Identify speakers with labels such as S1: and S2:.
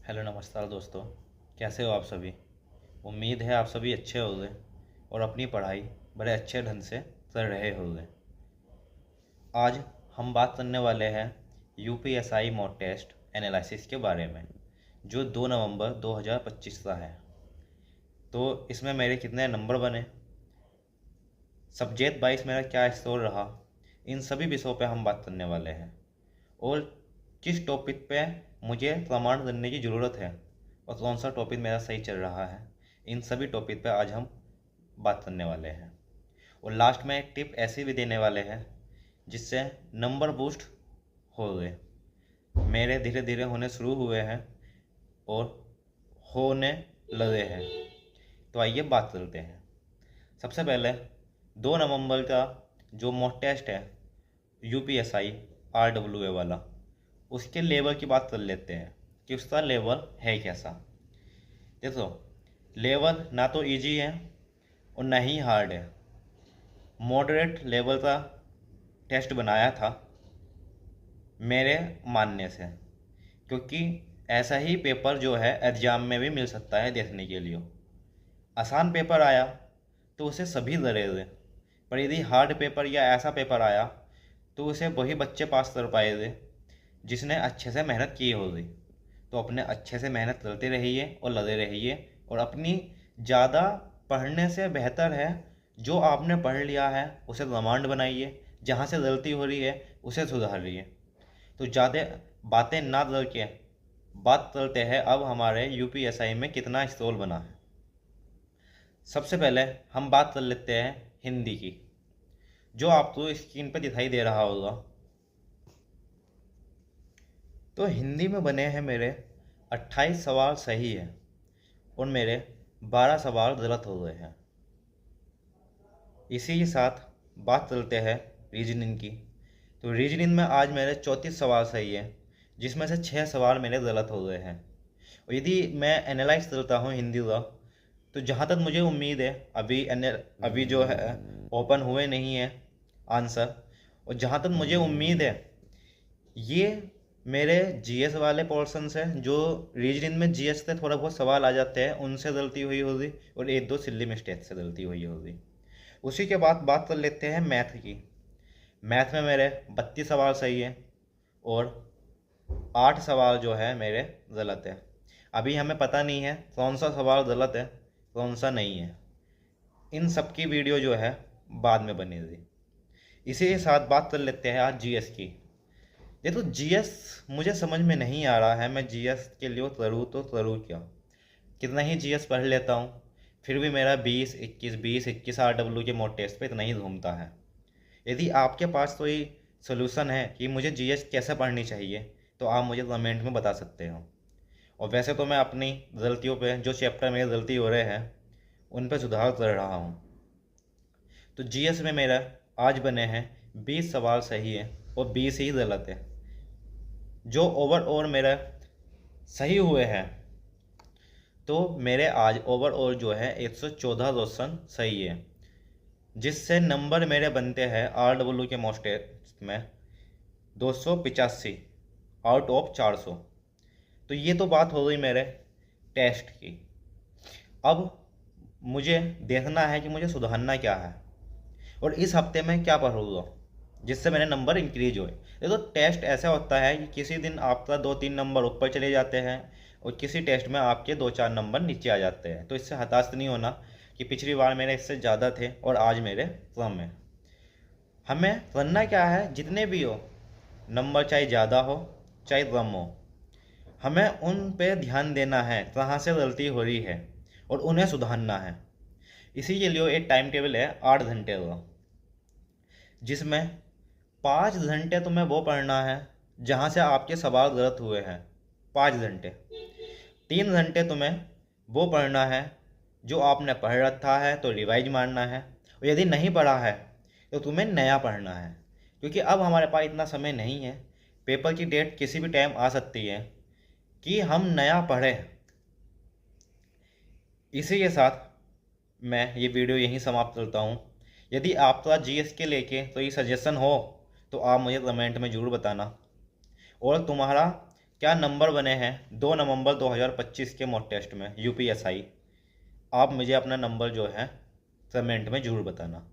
S1: Hello नमस्कार दोस्तों। कैसे हो आप सभी। उम्मीद है आप सभी अच्छे होंगे और अपनी पढ़ाई बड़े अच्छे ढंग से कर रहे होंगे। आज हम बात करने वाले हैं यूपीएसआई मॉक टेस्ट एनालिसिस के बारे में, जो 2 नवंबर 2025 का है। तो इसमें मेरे कितने नंबर बने, सब्जेक्ट वाइज मेरा क्या स्कोर रहा, इन सभी विषयों पे हम बात करने वाले हैं। और किस टॉपिक पे मुझे प्रमाण करने की ज़रूरत है और कौन सा टॉपिक मेरा सही चल रहा है, इन सभी टॉपिक पे आज हम बात करने वाले हैं। और लास्ट में एक टिप ऐसी भी देने वाले हैं जिससे नंबर बूस्ट हो गए, मेरे धीरे धीरे होने शुरू हुए हैं और होने लगे हैं। तो आइए बात करते हैं। सबसे पहले 2 नवंबर का जो मॉक टेस्ट है यूपीएसआई आरडब्ल्यूए वाला, उसके लेवल की बात कर लेते हैं कि उसका लेवल है कैसा। देखो, लेवल ना तो इजी है और ना ही हार्ड है, मॉडरेट लेवल का टेस्ट बनाया था मेरे मानने से, क्योंकि ऐसा ही पेपर जो है एग्जाम में भी मिल सकता है देखने के लिए। आसान पेपर आया तो उसे सभी डरेंगे, पर यदि हार्ड पेपर या ऐसा पेपर आया तो उसे वही बच्चे पास कर पाएंगे जिसने अच्छे से मेहनत की होगी। तो अपने अच्छे से मेहनत करते रहिए और लगे रहिए, और अपनी ज़्यादा पढ़ने से बेहतर है जो आपने पढ़ लिया है उसे रिमांड बनाइए, जहाँ से गलती हो रही है उसे सुधारिए। तो ज़्यादा बातें ना करके बात करते हैं अब हमारे यूपीएसआई में कितना स्कोर बना है। सबसे पहले हम बात कर लेते हैं हिंदी की, जो आपको स्क्रीन पर दिखाई दे रहा होगा। तो हिंदी में बने हैं मेरे 28 सवाल सही है और मेरे 12 सवाल गलत हो गए हैं। इसी के साथ बात करते हैं रीजनिंग की। तो रीजनिंग में आज मेरे 34 सवाल सही है, जिसमें से 6 सवाल मेरे गलत हो गए हैं। और यदि मैं एनालाइज करता हूँ हिंदी का, तो जहाँ तक मुझे उम्मीद है अभी जो है ओपन हुए नहीं है आंसर, और जहाँ तक मुझे उम्मीद है ये मेरे जीएस वाले पोर्शन से, जो रीजनिंग में जीएस से थोड़ा बहुत सवाल आ जाते हैं उनसे गलती हुई होगी, और एक दो सिल्ली मिस्टेक से गलती हुई होगी। उसी के बाद बात कर लेते हैं मैथ की। मैथ में मेरे 32 सवाल सही है और 8 सवाल जो है मेरे गलत है। अभी हमें पता नहीं है कौन सा सवाल गलत है कौन सा नहीं है, इन सब की वीडियो जो है बाद में बनेगी। इसी के साथ बात कर लेते हैं आज जीएस की। देखो, जीएस मुझे समझ में नहीं आ रहा है, मैं जीएस के लिए करूँ तो करूँ क्या। कितना ही जीएस पढ़ लेता हूँ फिर भी मेरा 20-21 आरडब्ल्यू के मॉक टेस्ट पे इतना ही घूमता है। यदि आपके पास कोई सोल्यूशन है कि मुझे जीएस कैसे पढ़नी चाहिए, तो आप मुझे कमेंट में बता सकते हो। और वैसे तो मैं अपनी गलतियों पे, जो चैप्टर में गलती हो रहे हैं उन पे सुधार कर रहा हूँ। तो जीएस में मेरा आज बने हैं 20 सवाल सही है और 20 ही गलत है। जो ओवरऑल मेरा सही हुए हैं, तो मेरे आज ओवरऑल जो है 114 क्वेश्चन सही है, जिससे नंबर मेरे बनते हैं आरडब्ल्यू के मोस्ट टेस्ट में 285 आउट ऑफ 400। तो ये तो बात हो गई मेरे टेस्ट की। अब मुझे देखना है कि मुझे सुधारना क्या है और इस हफ्ते में क्या पढ़ूंगा जिससे मेरे नंबर इंक्रीज होए। देखो, टेस्ट ऐसा होता है कि किसी दिन आपका 2-3 नंबर ऊपर चले जाते हैं और किसी टेस्ट में आपके 2-4 नंबर नीचे आ जाते हैं। तो इससे हताश नहीं होना कि पिछली बार मेरे इससे ज़्यादा थे और आज मेरे कम है। हमें करना क्या है, जितने भी हो नंबर, चाहे ज़्यादा हो चाहे कम हो, हमें उन पे ध्यान देना है कहाँ से गलती हो रही है और उन्हें सुधारना है। इसी के लिए एक टाइम टेबल है 8 घंटे का, जिसमें 5 घंटे तुम्हें वो पढ़ना है जहाँ से आपके सवाल गलत हुए हैं, 5 घंटे। 3 घंटे तुम्हें वो पढ़ना है जो आपने पढ़ रखा है तो रिवाइज मारना है, और यदि नहीं पढ़ा है तो तुम्हें नया पढ़ना है। क्योंकि अब हमारे पास इतना समय नहीं है, पेपर की डेट किसी भी टाइम आ सकती है कि हम नया पढ़ें। इसी के साथ मैं ये वीडियो यहीं समाप्त करता हूँ। यदि आपका जीएस के लेके कोई सजेशन हो तो आप मुझे कमेंट में ज़रूर बताना, और तुम्हारा क्या नंबर बने हैं 2 नवंबर 2025 के मॉक टेस्ट में यूपीएसआई? आप मुझे अपना नंबर जो है कमेंट में ज़रूर बताना।